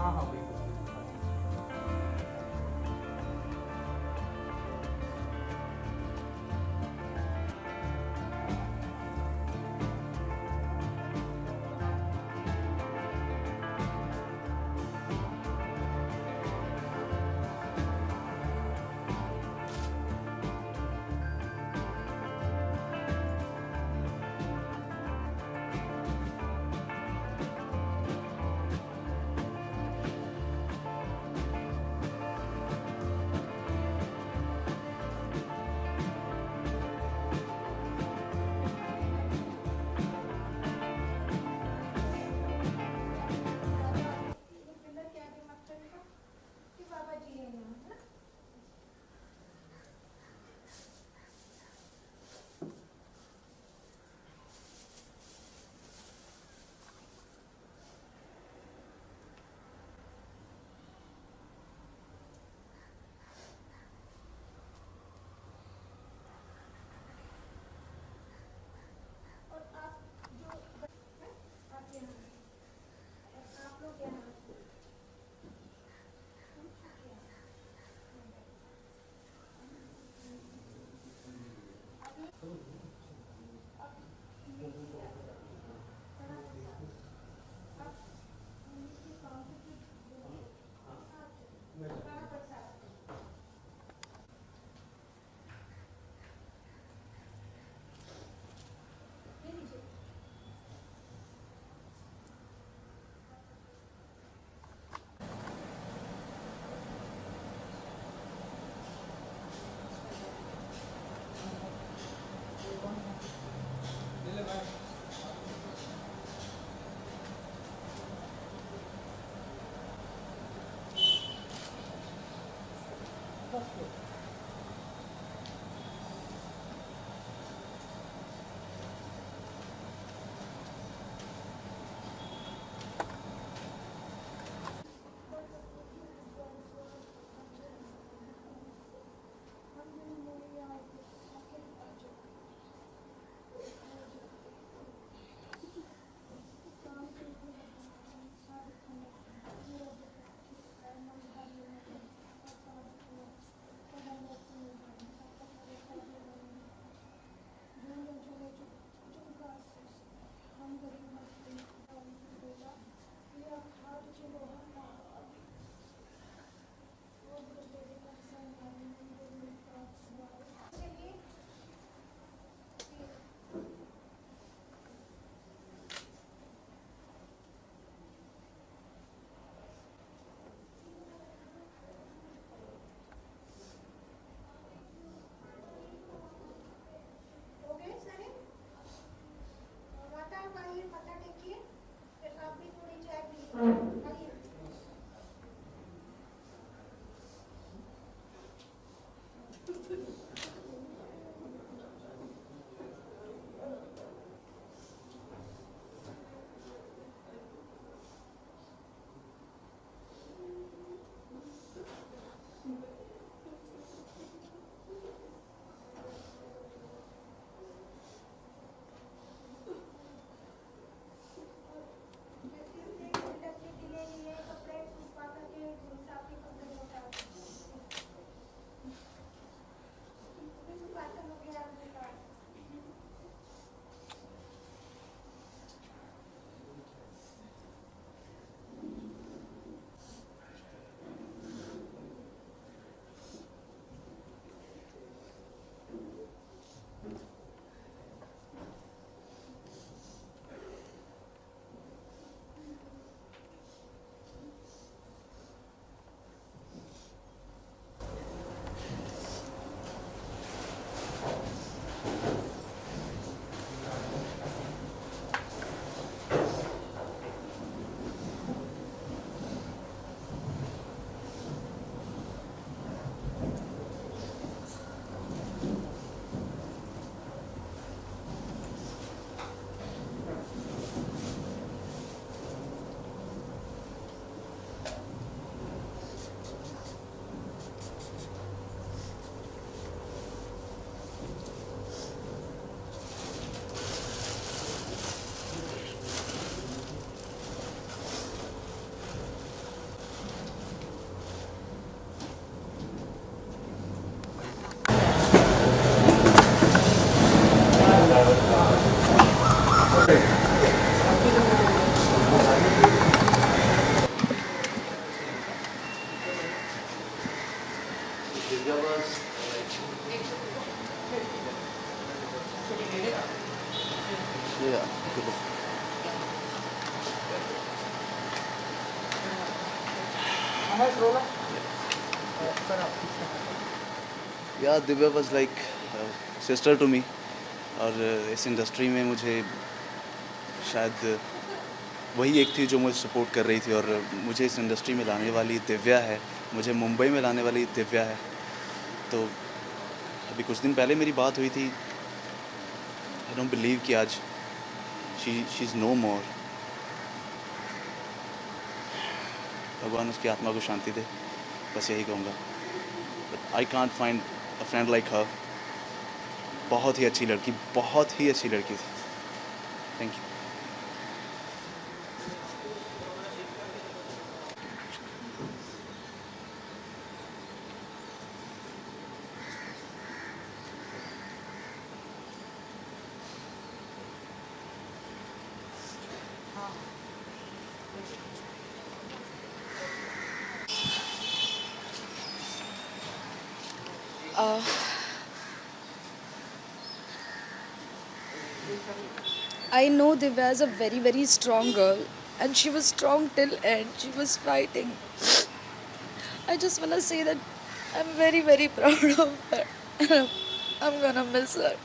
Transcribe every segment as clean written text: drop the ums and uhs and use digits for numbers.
हाँ हाँ बिल्कुल। Yeah, good. Yeah, Divya was like sister to me. और इस इंडस्ट्री में मुझे शायद वही एक थी जो मुझे सपोर्ट कर रही थी, और मुझे इस इंडस्ट्री में लाने वाली दिव्या है, मुझे मुंबई में लाने वाली दिव्या है। तो अभी कुछ दिन पहले मेरी बात हुई थी। आई डोंट बिलीव कि आज शी इज़ नो मोर। भगवान उसकी आत्मा को शांति दे, बस यही कहूँगा। But I can't find a friend like her. बहुत ही अच्छी लड़की, बहुत ही अच्छी लड़की थी। Thank you. Uh, I know Divya is a very, very strong girl, and she was strong till end. She was fighting. I just wanna say that I'm very, very proud of her. I'm gonna miss her.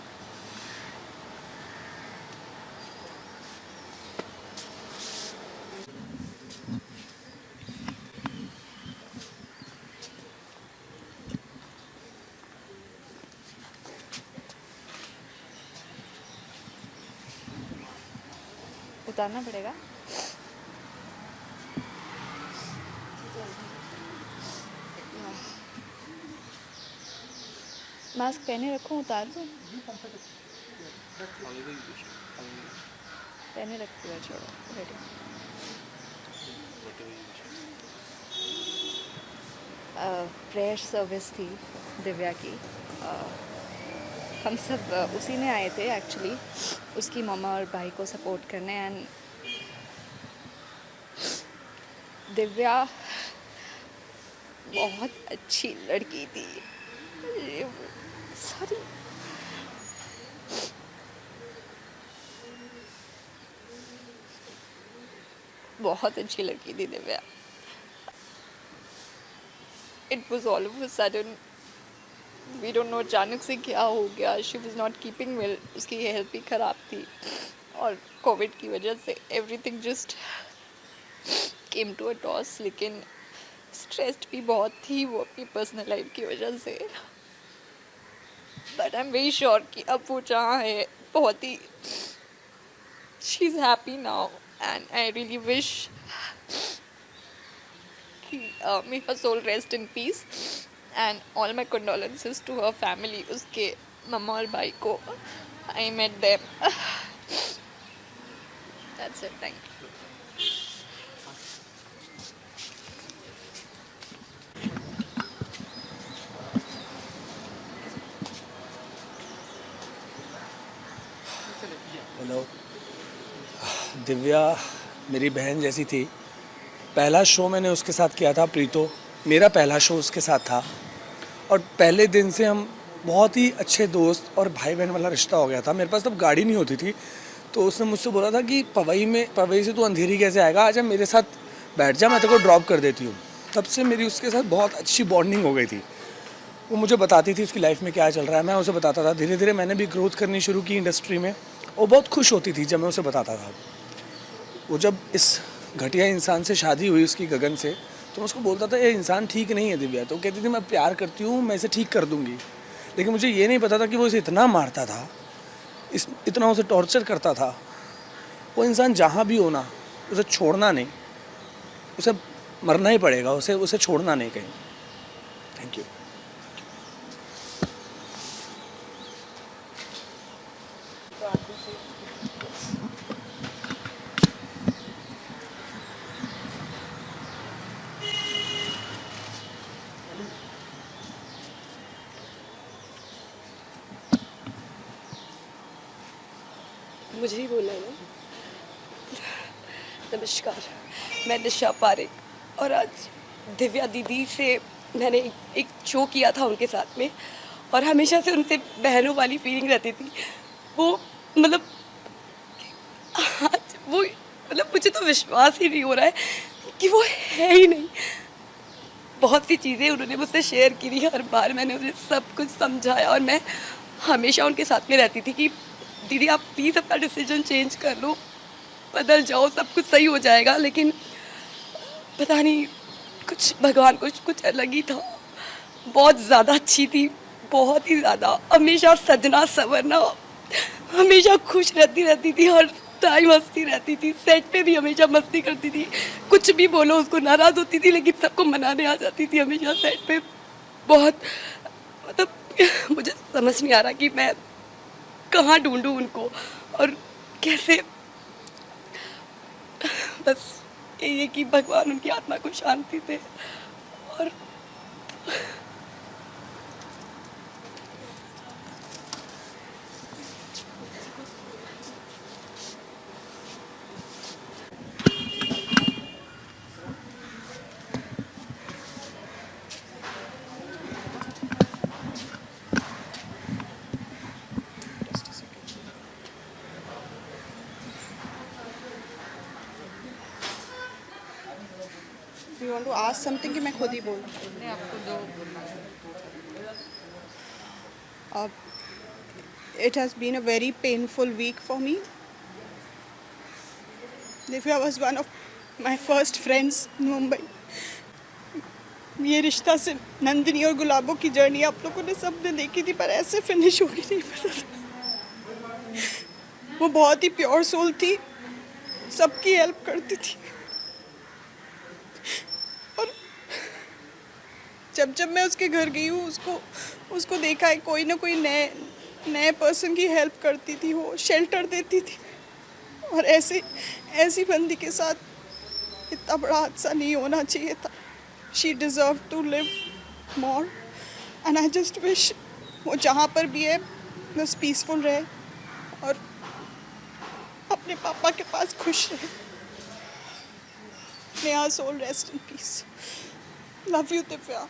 उतारना पड़ेगा। Mask पहने रखूं, उतार दूं? पहने रखती है, छोड़ो, रेडी। प्रेयर सर्विस थी दिव्या की। हम सब उसी में आए थे एक्चुअली, उसकी मम्मा और भाई को सपोर्ट करने। एंड दिव्या बहुत अच्छी लड़की थी। सॉरी, बहुत अच्छी लड़की थी Divya. It was all of a sudden, we don't know अचानक से क्या हो गया। She was not keeping well, उसकी हेल्थ भी ख़राब थी, और कोविड की वजह से everything just came to a toss. लेकिन स्ट्रेस्ड भी बहुत थी वो अपनी पर्सनल लाइफ की वजह से। But I am very sure कि अब वो जहाँ है, बहुत ही she is happy now. And I really wish may her soul rest in peace, and all my condolences to her family, उसके मम्मा और भाई को। I met them. That's it, thank you. Hello. Divya मेरी बहन जैसी थी। पहला शो मैंने उसके साथ किया था, प्रीतो। मेरा पहला शो उसके साथ था, और पहले दिन से हम बहुत ही अच्छे दोस्त और भाई बहन वाला रिश्ता हो गया था। मेरे पास तब गाड़ी नहीं होती थी, तो उसने मुझसे बोला था कि पवई से तू अंधेरी कैसे आएगा, आजा मेरे साथ बैठ जा, मैं तेरे को ड्रॉप कर देती हूँ। तब से मेरी उसके साथ बहुत अच्छी बॉन्डिंग हो गई थी। वो मुझे बताती थी उसकी लाइफ में क्या चल रहा है, मैं उसे बताता था। धीरे धीरे मैंने भी ग्रोथ करनी शुरू की इंडस्ट्री में। वो बहुत खुश होती थी जब मैं उसे बताता था। वो जब इस घटिया इंसान से शादी हुई उसकी, गगन से, तो मैं उसको बोलता था ये इंसान ठीक नहीं है दिव्या। तो कहती थी मैं प्यार करती हूँ, मैं इसे ठीक कर दूँगी। लेकिन मुझे ये नहीं पता था कि वो इसे इतना मारता था, इतना उसे टॉर्चर करता था। वो इंसान जहाँ भी हो ना, उसे छोड़ना नहीं, उसे मरना ही पड़ेगा, उसे छोड़ना नहीं कहीं। Thank you. मुझे ही बोलना है ना। नमस्कार, मैं निशा पारेख, और आज दिव्या दीदी से मैंने एक शो किया था उनके साथ में, और हमेशा से उनसे बहनों वाली फीलिंग रहती थी। वो मतलब आज वो मतलब मुझे तो विश्वास ही नहीं हो रहा है कि वो है ही नहीं। बहुत सी चीज़ें उन्होंने मुझसे शेयर की थी, हर बार मैंने उन्हें सब कुछ समझाया और मैं हमेशा उनके साथ में रहती थी कि दीदी आप प्लीज़ अपना डिसीजन चेंज कर लो, बदल जाओ, सब कुछ सही हो जाएगा। लेकिन पता नहीं कुछ भगवान कुछ अलग ही था। बहुत ज़्यादा अच्छी थी, बहुत ही ज़्यादा, हमेशा सजना संवरना, हमेशा खुश रहती थी, हर टाइम हंसती रहती थी, सेट पे भी हमेशा मस्ती करती थी, कुछ भी बोलो उसको नाराज़ होती थी लेकिन सबको मनाने आ जाती थी हमेशा सेट पे। बहुत मतलब मुझे समझ नहीं आ रहा कि मैं कहाँ ढूंढूं उनको और कैसे। बस यही है कि भगवान उनकी आत्मा को शांति दे। और you want to ask something कि मैं खुद ही बोलूं? It has been a very painful week for me. Divya was one of my first friends in Mumbai. ये रिश्ता से नंदिनी और गुलाबों की जर्नी आप लोगों ने सबने देखी थी, पर ऐसे फिनिश होगी नहीं पता था। वो बहुत ही प्योर सोल थी, सबकी हेल्प करती थी और जब जब मैं उसके घर गई हूँ उसको देखा है, कोई ना कोई नए पर्सन की हेल्प करती थी, वो शेल्टर देती थी। और ऐसी बंदी के साथ इतना बड़ा हादसा नहीं होना चाहिए था। She deserve to live more and I just wish वो जहाँ पर भी है बस पीसफुल रहे और अपने पापा के पास खुश रहे। May our soul rest in peace. Love you, Divya.